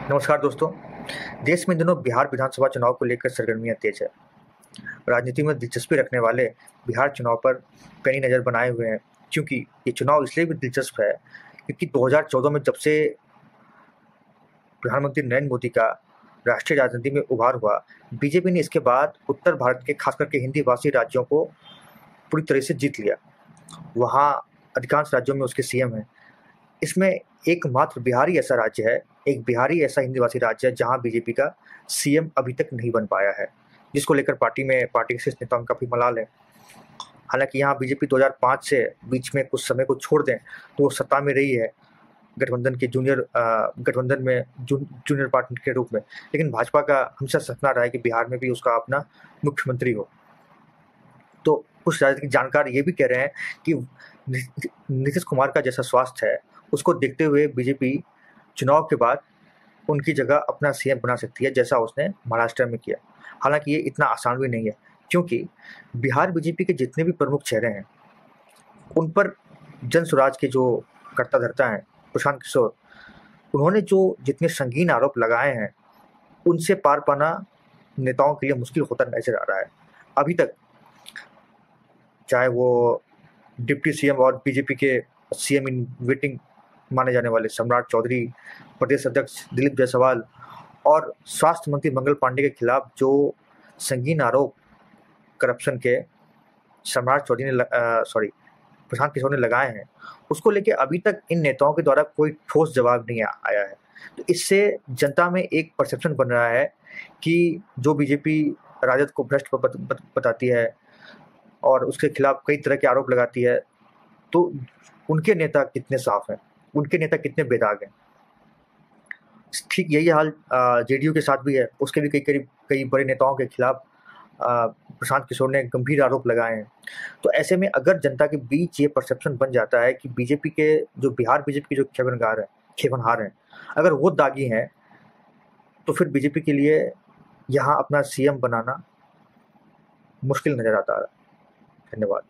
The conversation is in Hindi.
नमस्कार दोस्तों। देश में इन दिनों बिहार विधानसभा चुनाव को लेकर सरगर्मियां तेज है। राजनीति में दिलचस्पी रखने वाले बिहार चुनाव पर पैनी नज़र बनाए हुए हैं, क्योंकि ये चुनाव इसलिए भी दिलचस्प है क्योंकि 2014 में जब से प्रधानमंत्री नरेंद्र मोदी का राष्ट्रीय राजनीति में उभार हुआ, बीजेपी ने इसके बाद उत्तर भारत के खास करके हिंदी भाषी राज्यों को पूरी तरह से जीत लिया। वहाँ अधिकांश राज्यों में उसके सीएम हैं। इसमें एकमात्र बिहार ही ऐसा राज्य है, एक बिहार ही ऐसा हिंदी भाषी राज्य है जहां बीजेपी का सीएम अभी तक नहीं बन पाया है, जिसको लेकर पार्टी के शीर्ष नेताओं में काफ़ी मलाल है। हालांकि यहाँ बीजेपी 2005 से बीच में कुछ समय को छोड़ दें तो वो सत्ता में रही है गठबंधन में जूनियर पार्टनर के रूप में, लेकिन भाजपा का हमेशा सपना रहा है कि बिहार में भी उसका अपना मुख्यमंत्री हो। तो कुछ राजनीतिक जानकार ये भी कह रहे हैं कि नीतीश कुमार का जैसा स्वास्थ्य है उसको देखते हुए बीजेपी चुनाव के बाद उनकी जगह अपना सीएम बना सकती है, जैसा उसने महाराष्ट्र में किया। हालांकि ये इतना आसान भी नहीं है, क्योंकि बिहार बीजेपी के जितने भी प्रमुख चेहरे हैं उन पर जन स्वराज के जो कर्ता धर्ता हैं प्रशांत किशोर, उन्होंने जो जितने संगीन आरोप लगाए हैं उनसे पार पाना नेताओं के लिए मुश्किल होता नजर आ रहा है। अभी तक चाहे वो डिप्टी सीएम और बीजेपी के सीएम इन वेटिंग माने जाने वाले सम्राट चौधरी, प्रदेश अध्यक्ष दिलीप जायसवाल और स्वास्थ्य मंत्री मंगल पांडे के खिलाफ जो संगीन आरोप करप्शन के प्रशांत किशोर ने लगाए हैं, उसको लेके अभी तक इन नेताओं के द्वारा कोई ठोस जवाब नहीं आया है। तो इससे जनता में एक परसेप्शन बन रहा है कि जो बीजेपी राजद को भ्रष्ट बताती है और उसके खिलाफ कई तरह के आरोप लगाती है, तो उनके नेता कितने साफ हैं, उनके नेता कितने बेदाग हैं। ठीक यही हाल जेडीयू के साथ भी है। उसके भी कई बड़े नेताओं के खिलाफ प्रशांत किशोर ने गंभीर आरोप लगाए हैं। तो ऐसे में अगर जनता के बीच ये परसेप्शन बन जाता है कि बिहार बीजेपी के जो खेवनहार हैं, अगर वो दागी हैं, तो फिर बीजेपी के लिए यहाँ अपना सीएम बनाना मुश्किल नजर आता है। धन्यवाद।